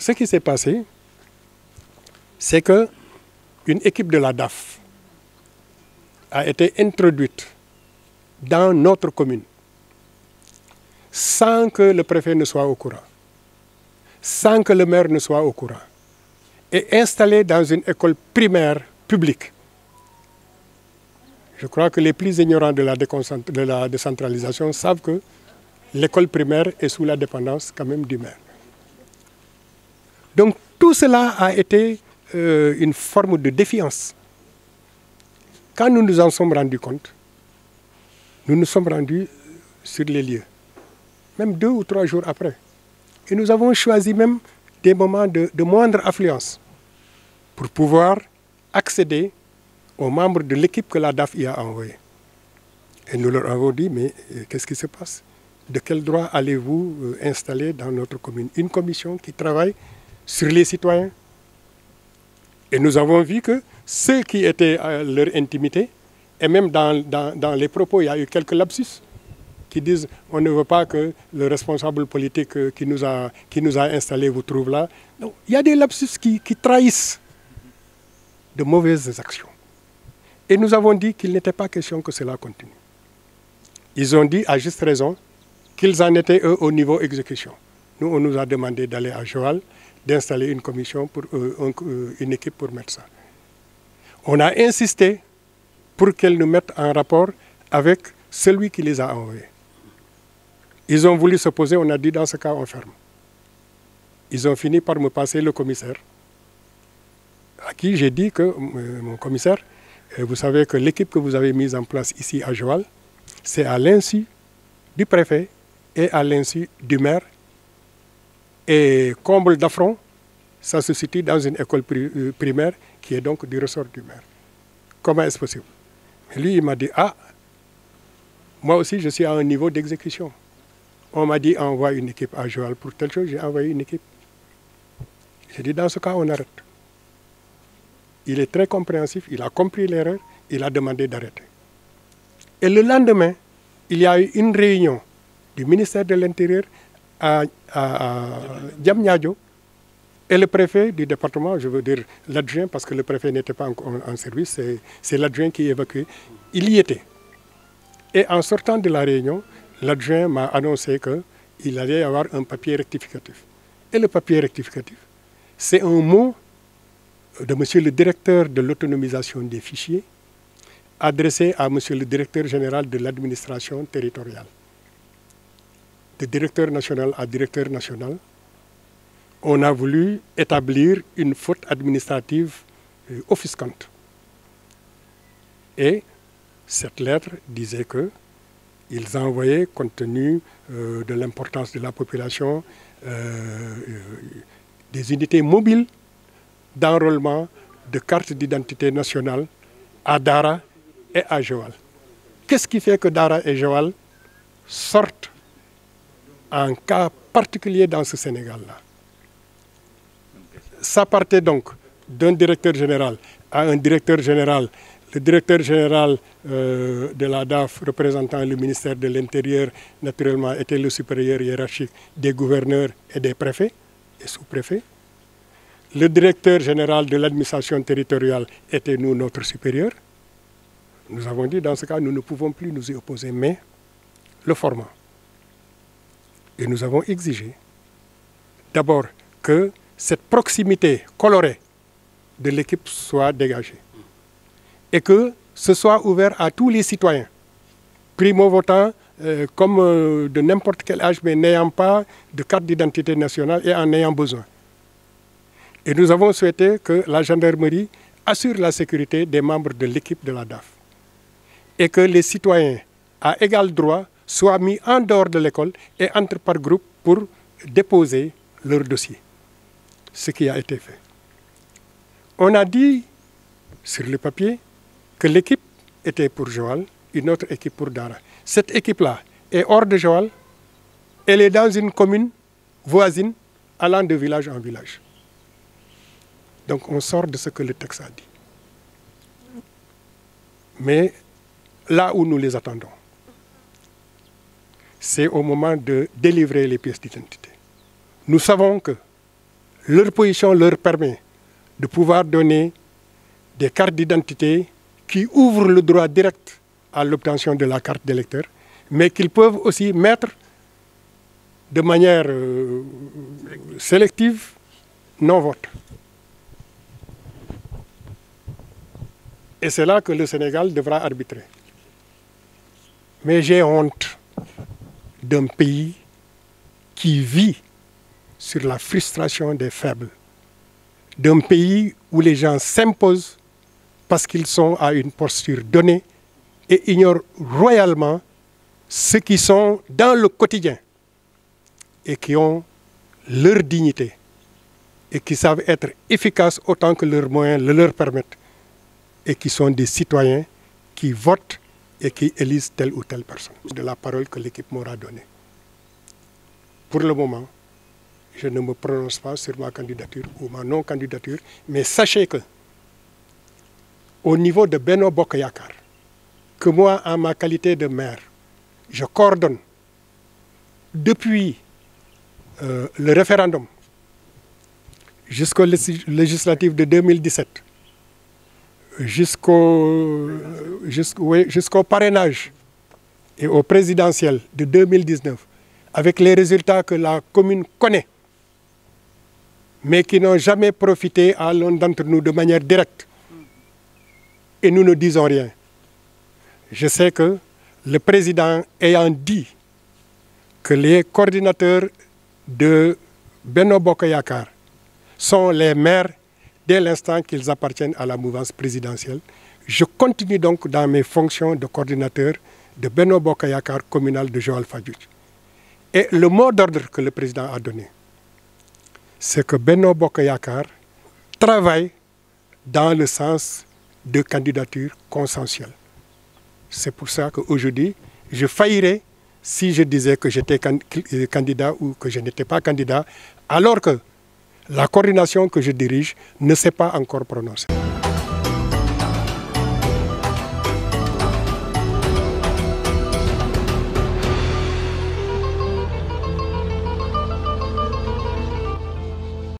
ce qui s'est passé, c'est qu'une équipe de la DAF a été introduite dans notre commune sans que le préfet ne soit au courant, sans que le maire ne soit au courant, et installée dans une école primaire publique. Je crois que les plus ignorants de la décentralisation savent que l'école primaire est sous la dépendance quand même du maire. Donc tout cela a été une forme de défiance. Quand nous nous en sommes rendus compte, nous nous sommes rendus sur les lieux, même 2 ou 3 jours après. Et nous avons choisi même des moments de moindre affluence pour pouvoir accéder aux membres de l'équipe que la DAF y a envoyée. Et nous leur avons dit, mais qu'est-ce qui se passe? De quel droit allez-vous installer dans notre commune une commission qui travaille sur les citoyens? Et nous avons vu que ceux qui étaient à leur intimité, et même dans les propos, il y a eu quelques lapsus qui disent on ne veut pas que le responsable politique qui nous a installés vous trouve là. Donc, il y a des lapsus qui trahissent de mauvaises actions. Et nous avons dit qu'il n'était pas question que cela continue. Ils ont dit à juste raison qu'ils en étaient eux au niveau exécution. Nous, on nous a demandé d'aller à Joal, d'installer une commission, une équipe pour mettre ça. On a insisté pour qu'elles nous mettent en rapport avec celui qui les a envoyés. Ils ont voulu s'opposer, on a dit dans ce cas on ferme. Ils ont fini par me passer le commissaire, à qui j'ai dit que, mon commissaire, vous savez que l'équipe que vous avez mise en place ici à Joal, c'est à l'insu du préfet et à l'insu du maire. Et comble d'affront, ça se situe dans une école primaire qui est donc du ressort du maire. Comment est-ce possible? Et lui, il m'a dit, ah, moi aussi je suis à un niveau d'exécution. On m'a dit, envoie une équipe à Joal pour telle chose, j'ai envoyé une équipe. J'ai dit, dans ce cas, on arrête. Il est très compréhensif, il a compris l'erreur, il a demandé d'arrêter. Et le lendemain, il y a eu une réunion du ministère de l'Intérieur à Diamniadio, et le préfet du département, je veux dire l'adjoint, parce que le préfet n'était pas en service, c'est l'adjoint qui est évacué, il y était. Et en sortant de la réunion, l'adjoint m'a annoncé qu'il allait y avoir un papier rectificatif. Et le papier rectificatif, c'est un mot de monsieur le directeur de l'autonomisation des fichiers, adressé à monsieur le directeur général de l'administration territoriale. De directeur national à directeur national, on a voulu établir une faute administrative offusquante. Et cette lettre disait qu'ils envoyaient, compte tenu de l'importance de la population, des unités mobiles d'enrôlement de cartes d'identité nationale à Dara et à Joal. Qu'est-ce qui fait que Dara et Joal sortent en cas particulier dans ce Sénégal-là? Ça partait donc d'un directeur général à un directeur général. Le directeur général de la DAF, représentant le ministère de l'Intérieur, naturellement, était le supérieur hiérarchique des gouverneurs et des préfets et sous-préfets. Le directeur général de l'administration territoriale était notre supérieur. Nous avons dit, dans ce cas, nous ne pouvons plus nous y opposer, mais le format. Et nous avons exigé d'abord que cette proximité colorée de l'équipe soit dégagée et que ce soit ouvert à tous les citoyens, primo-votants comme de n'importe quel âge, mais n'ayant pas de carte d'identité nationale et en ayant besoin. Et nous avons souhaité que la gendarmerie assure la sécurité des membres de l'équipe de la DAF et que les citoyens à égal droit soient mis en dehors de l'école et entrent par groupe pour déposer leur dossier. Ce qui a été fait. On a dit sur le papier que l'équipe était pour Joal, une autre équipe pour Dara. Cette équipe-là est hors de Joal, elle est dans une commune voisine allant de village en village. Donc on sort de ce que le texte a dit. Mais là où nous les attendons, c'est au moment de délivrer les pièces d'identité. Nous savons que leur position leur permet de pouvoir donner des cartes d'identité qui ouvrent le droit direct à l'obtention de la carte d'électeur, mais qu'ils peuvent aussi mettre de manière sélective non-vote. Et c'est là que le Sénégal devra arbitrer. Mais j'ai honte d'un pays qui vit sur la frustration des faibles, d'un pays où les gens s'imposent parce qu'ils sont à une posture donnée et ignorent royalement ceux qui sont dans le quotidien et qui ont leur dignité et qui savent être efficaces autant que leurs moyens le leur permettent et qui sont des citoyens qui votent et qui élisent telle ou telle personne. De la parole que l'équipe m'aura donnée. Pour le moment, je ne me prononce pas sur ma candidature ou ma non-candidature, mais sachez que au niveau de Benno Bokk Yakaar, que moi, en ma qualité de maire, je coordonne depuis le référendum jusqu'au législatif de 2017, jusqu'au parrainage et au présidentiel de 2019, avec les résultats que la commune connaît, mais qui n'ont jamais profité à l'un d'entre nous de manière directe. Et nous ne disons rien. Je sais que le président ayant dit que les coordinateurs de Benno Bokk Yakaar sont les maires dès l'instant qu'ils appartiennent à la mouvance présidentielle, je continue donc dans mes fonctions de coordinateur de Benno Bokk Yakaar communal de Joal-Fadiouth. Et le mot d'ordre que le président a donné, c'est que Benno Bokk Yakaar travaille dans le sens de candidature consensuelle. C'est pour ça qu'aujourd'hui, je faillirais si je disais que j'étais candidat ou que je n'étais pas candidat, alors que la coordination que je dirige ne s'est pas encore prononcée.